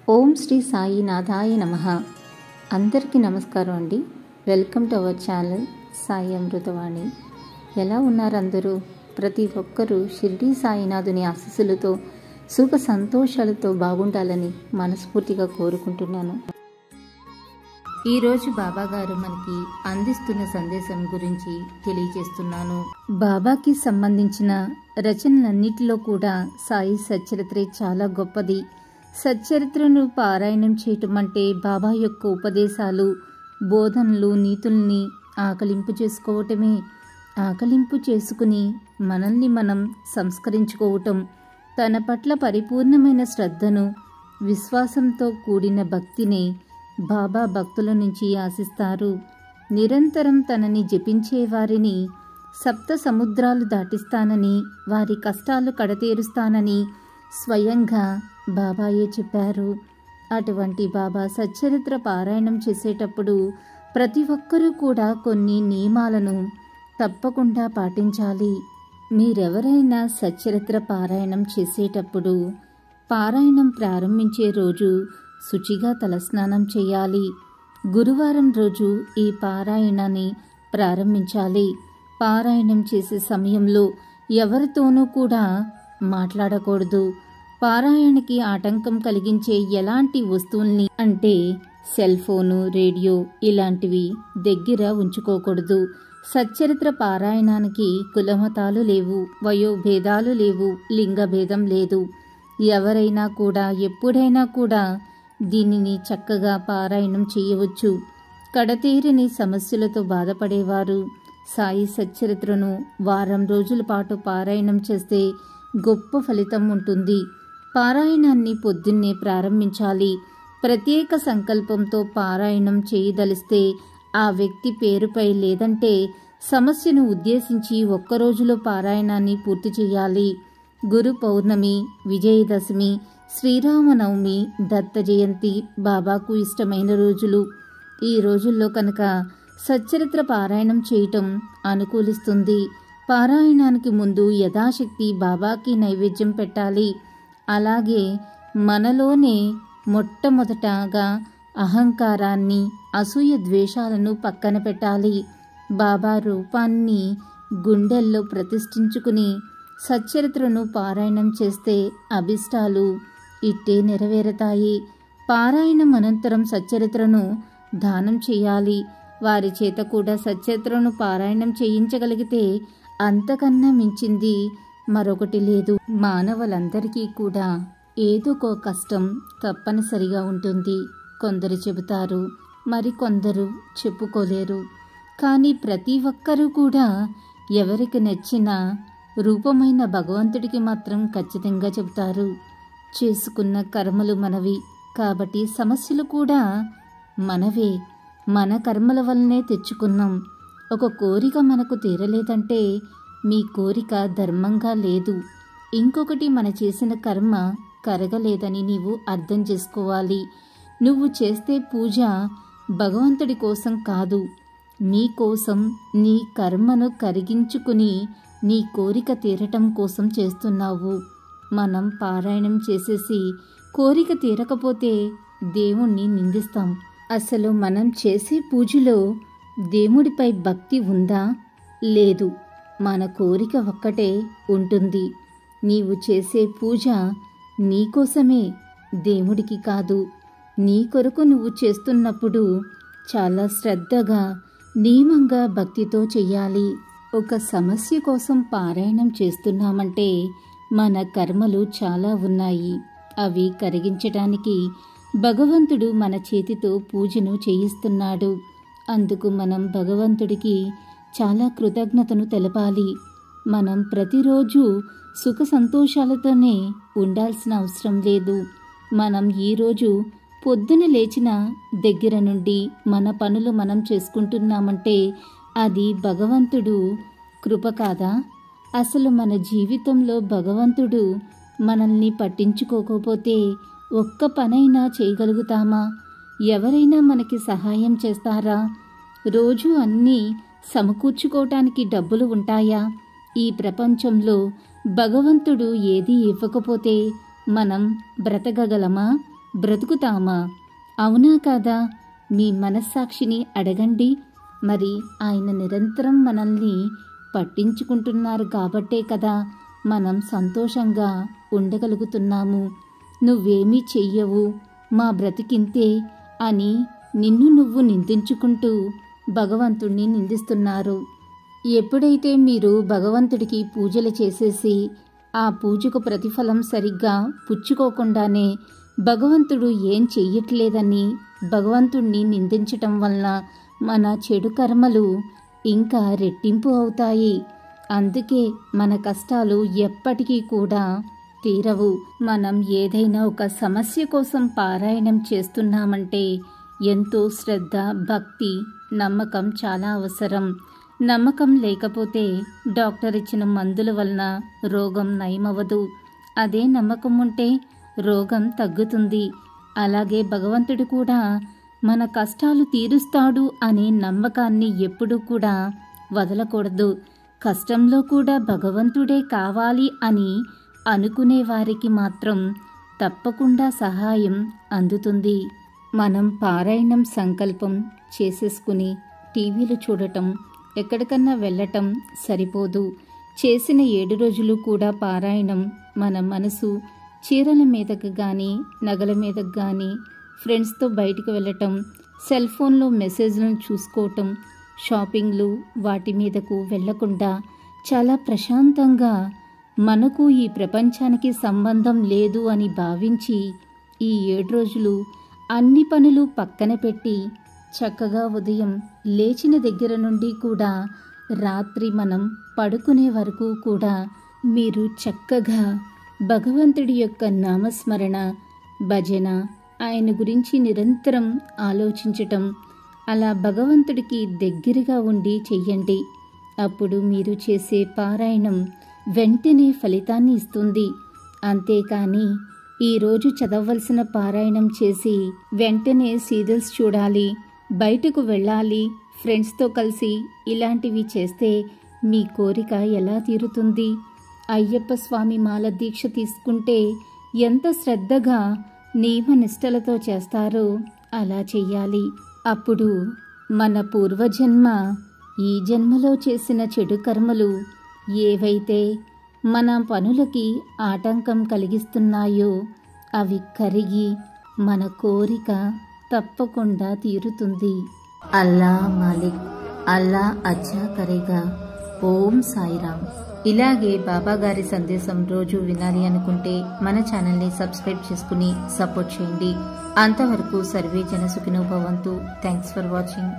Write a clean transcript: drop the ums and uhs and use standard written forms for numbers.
ఓం శ్రీ సాయినాథాయ నమః. అందరికీ నమస్కారం అండి. Welcome to our channel Sai Amruthavani. ఎలా ఉన్నారు అందరూ? ప్రతి ఒక్కరూ షిరిడి సాయినాథుని ఆశీస్సులతో సుఖ సంతోషాలతో బాగుండాలని మనస్ఫూర్తిగా కోరుకుంటున్నాను. ఈరోజు బాబా గారు మనకి అందిస్తున్న సందేశం గురించి తెలియజేస్తున్నాను. బాబాకి సంబంధించిన రచనలన్నిటిలో కూడా సాయి సచ్చరిత్రే చాలా గొప్పది. సచ్చరిత్రను పారాయణం చేయటం అంటే బాబా యొక్క ఉపదేశాలు, బోధనలు, నీతుల్ని ఆకలింపు చేసుకోవటమే. ఆకలింపు చేసుకుని మనల్ని మనం సంస్కరించుకోవటం, తన పట్ల పరిపూర్ణమైన శ్రద్ధను, విశ్వాసంతో కూడిన భక్తిని బాబా భక్తుల నుంచి ఆశిస్తారు. నిరంతరం తనని జపించే వారిని సప్త సముద్రాలు దాటిస్తానని, వారి కష్టాలు కడతేరుస్తానని స్వయంగా బాబాయే చెప్పారు. అటువంటి బాబా సచ్చరిత్ర పారాయణం చేసేటప్పుడు ప్రతి ఒక్కరూ కూడా కొన్ని నియమాలను తప్పకుండా పాటించాలి. మీరెవరైనా సచ్చరిత్ర పారాయణం చేసేటప్పుడు పారాయణం ప్రారంభించే రోజు శుచిగా తలస్నానం చేయాలి. గురువారం రోజు ఈ పారాయణాన్ని ప్రారంభించాలి. పారాయణం చేసే సమయంలో ఎవరితోనూ కూడా మాట్లాడకూడదు. పారాయణకి ఆటంకం కలిగించే ఎలాంటి వస్తువుల్ని అంటే సెల్ ఫోను, రేడియో ఇలాంటివి దగ్గర ఉంచుకోకూడదు. సచ్చరిత్ర పారాయణానికి కులమతాలు లేవు, వయోభేదాలు లేవు, లింగభేదం లేదు. ఎవరైనా కూడా ఎప్పుడైనా కూడా దీనిని చక్కగా పారాయణం చేయవచ్చు. కడతీరని సమస్యలతో బాధపడేవారు సాయి సచ్చరిత్రను వారం రోజుల పాటు పారాయణం చేస్తే గొప్ప ఫలితం ఉంటుంది. పారాయణాన్ని పొద్దున్నే ప్రారంభించాలి. ప్రత్యేక సంకల్పంతో పారాయణం చేయదలిస్తే ఆ వ్యక్తి పేరుపై లేదంటే సమస్యను ఉద్దేశించి ఒక్కరోజులో పారాయణాన్ని పూర్తి చేయాలి. గురు పౌర్ణమి, విజయదశమి, శ్రీరామనవమి, దత్త జయంతి బాబాకు ఇష్టమైన రోజులు. ఈ రోజుల్లో కనుక సచ్చరిత్ర పారాయణం చేయటం అనుకూలిస్తుంది. పారాయణానికి ముందు యథాశక్తి బాబాకి నైవేద్యం పెట్టాలి. అలాగే మనలోనే మొట్టమొదటగా అహంకారాన్ని, అసూయ ద్వేషాలను పక్కన పెట్టాలి. బాబా రూపాన్ని గుండెల్లో ప్రతిష్ఠించుకుని సచ్చరిత్రను పారాయణం చేస్తే అభిష్టాలు ఇట్టే నెరవేరుతాయి. పారాయణం అనంతరం సచ్చరిత్రను దానం చేయాలి. వారి చేత కూడా సచ్చరిత్రను పారాయణం చేయించగలిగితే అంతకన్నా మించింది మరొకటి లేదు. మానవులందరికీ కూడా ఏదోకో కష్టం తప్పనిసరిగా ఉంటుంది. కొందరు చెబుతారు, మరికొందరు చెప్పుకోలేరు. కానీ ప్రతి ఒక్కరూ కూడా ఎవరికి నచ్చిన రూపమైన భగవంతుడికి మాత్రం ఖచ్చితంగా చెబుతారు. చేసుకున్న కర్మలు మనవి కాబట్టి సమస్యలు కూడా మనవే. మన కర్మల వల్లనే తెచ్చుకున్నాం. ఒక కోరిక మనకు తీరలేదంటే మీ కోరిక ధర్మంగా లేదు. ఇంకొకటి మన చేసిన కర్మ కరగలేదని నీవు అర్థం చేసుకోవాలి. నువ్వు చేస్తే పూజ భగవంతుడి కోసం కాదు, నీ కోసం, నీ కర్మను కరిగించుకుని నీ కోరిక తీరటం కోసం చేస్తున్నావు. మనం పారాయణం చేసేసి కోరిక తీరకపోతే దేవుణ్ణి నిందిస్తాం. అసలు మనం చేసే పూజలో దేవుడిపై భక్తి ఉందా? లేదు. మన కోరిక ఒక్కటే ఉంటుంది. నీవు చేసే పూజ నీకోసమే, దేవుడికి కాదు. నీ కొరకు నువ్వు చేస్తున్నప్పుడు చాలా శ్రద్ధగా, నియమంగా, భక్తితో చెయ్యాలి. ఒక సమస్య కోసం పారాయణం చేస్తున్నామంటే మన కర్మలు చాలా ఉన్నాయి. అవి కరిగించడానికి భగవంతుడు మన చేతితో పూజను చేయిస్తున్నాడు. అందుకు మనం భగవంతుడికి చాలా కృతజ్ఞతను తెలపాలి. మనం ప్రతిరోజు సుఖ సంతోషాలతోనే ఉండాల్సిన అవసరం లేదు. మనం ఈరోజు పొద్దున లేచిన దగ్గర నుండి మన పనులు మనం చేసుకుంటున్నామంటే అది భగవంతుడు కృప కాదా? అసలు మన జీవితంలో భగవంతుడు మనల్ని పట్టించుకోకపోతే ఒక్క పనైనా చేయగలుగుతామా? ఎవరైనా మనకి సహాయం చేస్తారా? రోజు అన్నీ సమకూర్చుకోవటానికి డబ్బులు ఉంటాయా? ఈ ప్రపంచంలో భగవంతుడు ఏది ఇవ్వకపోతే మనం బ్రతకగలమా? బ్రతుకుతామా? అవునా కాదా? మీ మనస్సాక్షిని అడగండి. మరి ఆయన నిరంతరం మనల్ని పట్టించుకుంటున్నారు కాబట్టే కదా మనం సంతోషంగా ఉండగలుగుతున్నాము. నువ్వేమీ చెయ్యవు, మా బ్రతికింతే అని నిన్ను నువ్వు నిందించుకుంటూ భగవంతుణ్ణి నిందిస్తున్నారు. ఎప్పుడైతే మీరు భగవంతుడికి పూజలు చేసేసి ఆ పూజకు ప్రతిఫలం సరిగ్గా పుచ్చుకోకుండానే భగవంతుడు ఏం చెయ్యట్లేదని భగవంతుణ్ణి నిందించటం వల్ల మన చెడు కర్మలు ఇంకా రెట్టింపు అవుతాయి. అందుకే మన కష్టాలు ఎప్పటికీ కూడా తీరవు. మనం ఏదైనా ఒక సమస్య కోసం పారాయణం చేస్తున్నామంటే ఎంతో శ్రద్ధ, భక్తి, నమ్మకం చాలా అవసరం. నమ్మకం లేకపోతే డాక్టర్ ఇచ్చిన మందుల వలన రోగం నయమవ్వదు. అదే నమ్మకం ఉంటే రోగం తగ్గుతుంది. అలాగే భగవంతుడు కూడా మన కష్టాలు తీరుస్తాడు అనే నమ్మకాన్ని ఎప్పుడూ కూడా వదలకూడదు. కష్టంలో కూడా భగవంతుడే కావాలి అని అనుకునే వారికి మాత్రం తప్పకుండా సహాయం అందుతుంది. మనం పారాయణం సంకల్పం చేసేసుకుని టీవీలు చూడటం, ఎక్కడికన్నా వెళ్ళటం సరిపోదు. చేసిన 7 రోజులు కూడా పారాయణం మన మనసు చీరల మీదకు కానీ, నగల మీదకు కానీ, ఫ్రెండ్స్తో బయటికి వెళ్ళటం, సెల్ ఫోన్లో మెసేజ్లను చూసుకోవటం, షాపింగ్లు వాటి మీదకు వెళ్లకుండా చాలా ప్రశాంతంగా మనకు ఈ ప్రపంచానికి సంబంధం లేదు అని భావించి ఈ 7 రోజులు అన్ని పనులు పక్కన పెట్టి చక్కగా ఉదయం లేచిన దగ్గర నుండి కూడా రాత్రి మనం పడుకునే వరకు కూడా మీరు చక్కగా భగవంతుడి యొక్క నామస్మరణ, భజన, ఆయన గురించి నిరంతరం ఆలోచించటం, అలా భగవంతుడికి దగ్గరగా ఉండి చెయ్యండి. అప్పుడు మీరు చేసే పారాయణం వెంటనే ఫలితాన్ని ఇస్తుంది. అంతేకాని ఈరోజు చదవవలసిన పారాయణం చేసి వెంటనే సీరియల్స్ చూడాలి, బయటకు వెళ్ళాలి, ఫ్రెండ్స్తో కలిసి ఇలాంటివి చేస్తే మీ కోరిక ఎలా తీరుతుంది? అయ్యప్ప స్వామి మాల దీక్ష తీసుకుంటే ఎంత శ్రద్ధగా నియమనిష్టలతో చేస్తారో అలా చెయ్యాలి. అప్పుడు మన పూర్వజన్మ, ఈ జన్మలో చేసిన చెడు కర్మలు ఏవైతే మన పనులకి ఆటంకం కలిగిస్తున్నాయో అవి కరిగి మన కోరిక తప్పకుండా తీరుతుంది. అల్లా మాలిక్, అల్లా అచ్చా కరేగా. ఓం సాయిరామ్. ఇలాగే బాబాగారి సందేశం రోజు వినాలి అనుకుంటే మన ఛానల్ని సబ్స్క్రైబ్ చేసుకుని సపోర్ట్ చేయండి. అంతవరకు సర్వే జన సుఖినో భవంతు. Thanks for watching.